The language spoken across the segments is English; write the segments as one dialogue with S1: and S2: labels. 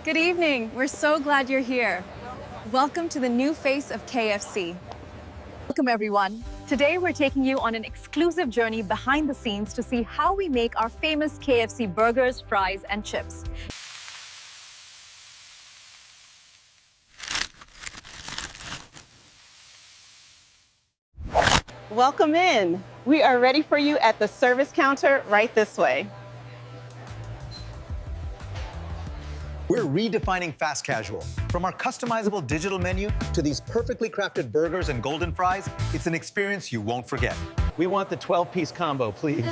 S1: Good evening. We're so glad you're here. Welcome to the new face of KFC.
S2: Welcome, everyone. Today, we're taking you on an exclusive journey behind the scenes to see how we make our famous KFC burgers, fries, and chips.
S3: Welcome in. We are ready for you at the service counter right this way.
S4: We're redefining fast casual. From our customizable digital menu to these perfectly crafted burgers and golden fries, it's an experience you won't forget.
S5: We want the 12-piece combo, please.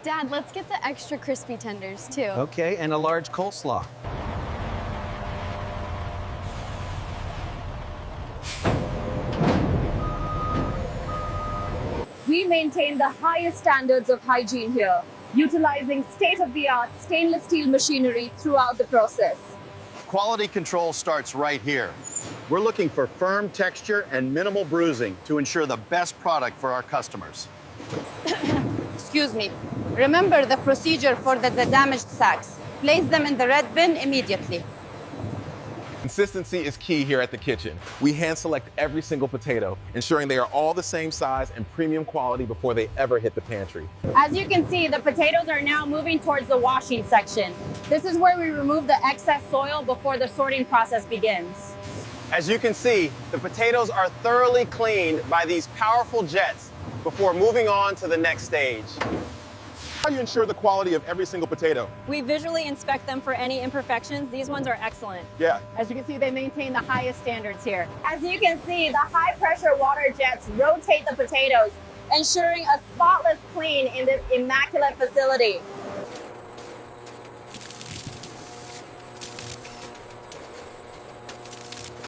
S6: Dad, let's get the extra crispy tenders, too.
S5: Okay, and a large coleslaw.
S7: We maintain the highest standards of hygiene here, utilizing state-of-the-art stainless steel machinery throughout the process.
S8: Quality control starts right here. We're looking for firm texture and minimal bruising to ensure the best product for our customers.
S9: Excuse me. Remember the procedure for the damaged sacks. Place them in the red bin immediately.
S10: Consistency is key here at the kitchen. We hand select every single potato, ensuring they are all the same size and premium quality before they ever hit the pantry.
S7: As you can see, the potatoes are now moving towards the washing section. This is where we remove the excess soil before the sorting process begins.
S5: As you can see, the potatoes are thoroughly cleaned by these powerful jets before moving on to the next stage.
S10: How do you ensure the quality of every single potato?
S6: We visually inspect them for any imperfections. These ones are excellent.
S10: Yeah.
S7: As you can see, they maintain the highest standards here. As you can see, the high-pressure water jets rotate the potatoes, ensuring a spotless clean in this immaculate facility.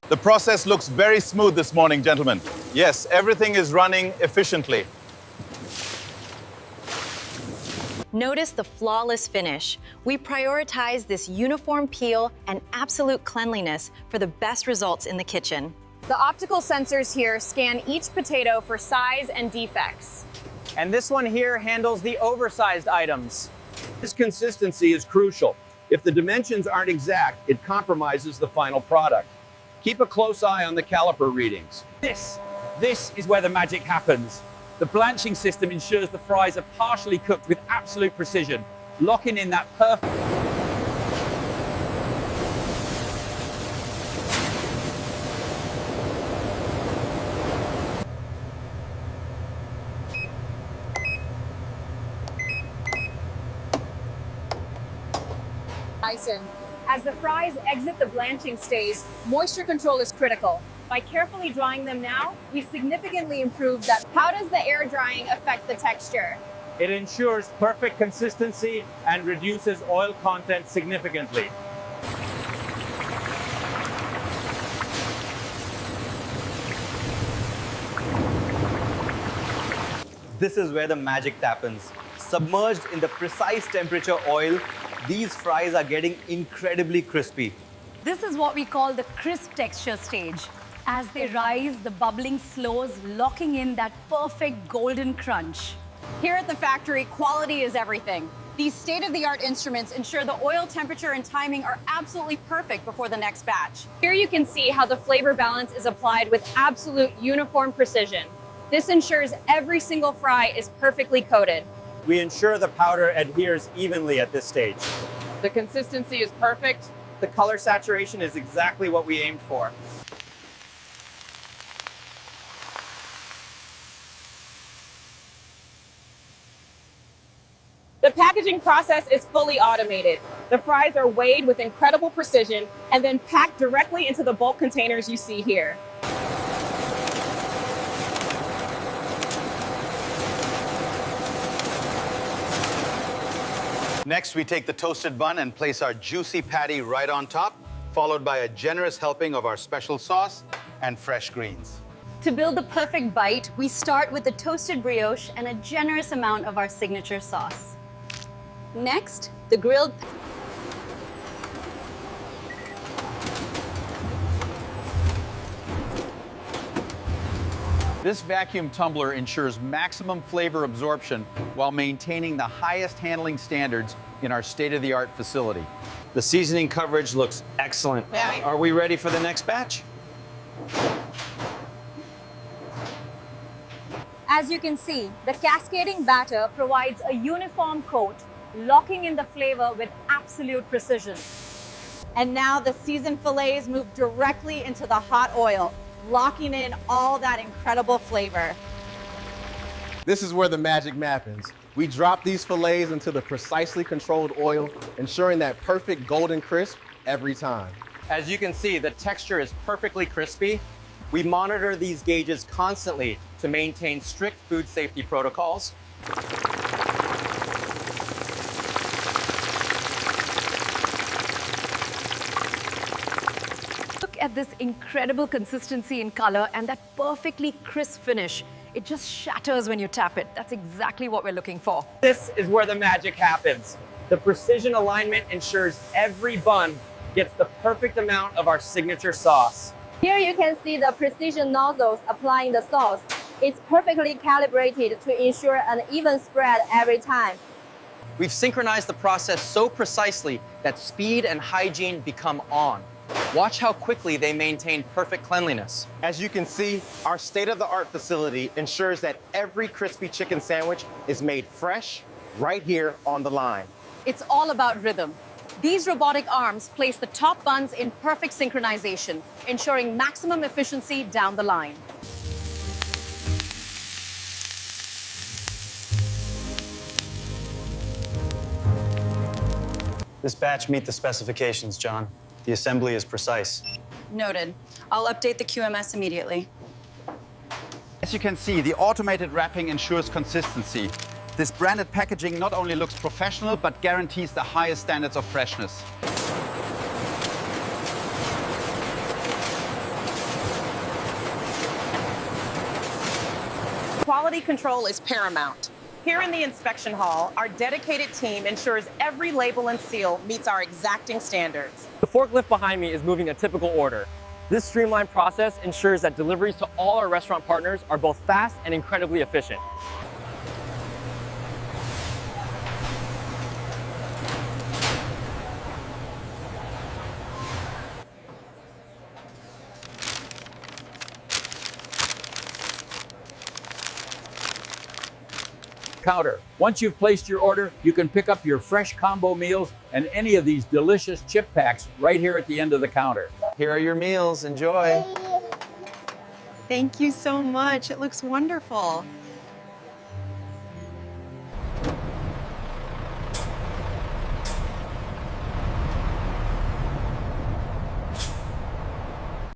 S8: The process looks very smooth this morning, gentlemen. Yes, everything is running efficiently.
S2: Notice the flawless finish. We prioritize this uniform peel and absolute cleanliness for the best results in the kitchen.
S7: The optical sensors here scan each potato for size and defects.
S5: And this one here handles the oversized items. This consistency is crucial. If the dimensions aren't exact, it compromises the final product. Keep a close eye on the caliper readings.
S11: This is where the magic happens. The blanching system ensures the fries are partially cooked with absolute precision, locking in that perfect.
S7: As the fries exit the blanching stage, moisture control is critical. By carefully drying them now, we significantly improve that. How does the air drying affect the texture?
S11: It ensures perfect consistency and reduces oil content significantly.
S12: This is where the magic happens. Submerged in the precise temperature oil, these fries are getting incredibly crispy.
S2: This is what we call the crisp texture stage. As they rise, the bubbling slows, locking in that perfect golden crunch.
S9: Here at the factory, quality is everything. These state-of-the-art instruments ensure the oil temperature and timing are absolutely perfect before the next batch.
S7: Here you can see how the flavor balance is applied with absolute uniform precision. This ensures every single fry is perfectly coated.
S5: We ensure the powder adheres evenly at this stage. The consistency is perfect. The color saturation is exactly what we aimed for.
S3: The packaging process is fully automated. The fries are weighed with incredible precision and then packed directly into the bulk containers you see here.
S8: Next, we take the toasted bun and place our juicy patty right on top, followed by a generous helping of our special sauce and fresh greens.
S2: To build the perfect bite, we start with the toasted brioche and a generous amount of our signature sauce. Next, the grilled.
S8: This vacuum tumbler ensures maximum flavor absorption while maintaining the highest handling standards in our state-of-the-art facility.
S12: The seasoning coverage looks excellent. Are we ready for the next batch?
S7: As you can see, the cascading batter provides a uniform coat, locking in the flavor with absolute precision.
S9: And now the seasoned fillets move directly into the hot oil, locking in all that incredible flavor.
S10: This is where the magic happens. We drop these fillets into the precisely controlled oil, ensuring that perfect golden crisp every time.
S12: As you can see, the texture is perfectly crispy. We monitor these gauges constantly to maintain strict food safety protocols.
S1: Look at this incredible consistency in color and that perfectly crisp finish. It just shatters when you tap it. That's exactly what we're looking for.
S3: This is where the magic happens. The precision alignment ensures every bun gets the perfect amount of our signature sauce.
S7: Here you can see the precision nozzles applying the sauce. It's perfectly calibrated to ensure an even spread every time.
S12: We've synchronized the process so precisely that speed and hygiene become on. Watch how quickly they maintain perfect cleanliness.
S10: As you can see, our state-of-the-art facility ensures that every crispy chicken sandwich is made fresh right here on the line.
S9: It's all about rhythm. These robotic arms place the top buns in perfect synchronization, ensuring maximum efficiency down the line.
S12: This batch meets the specifications, John. The assembly is precise.
S9: Noted. I'll update the QMS immediately.
S13: As you can see, the automated wrapping ensures consistency. This branded packaging not only looks professional, but guarantees the highest standards of freshness.
S3: Quality control is paramount. Here in the inspection hall, our dedicated team ensures every label and seal meets our exacting standards.
S14: The forklift behind me is moving a typical order. This streamlined process ensures that deliveries to all our restaurant partners are both fast and incredibly efficient.
S11: Counter. Once you've placed your order, you can pick up your fresh combo meals and any of these delicious chip packs right here at the end of the counter.
S12: Here are your meals. Enjoy.
S2: Thank you so much. It looks wonderful.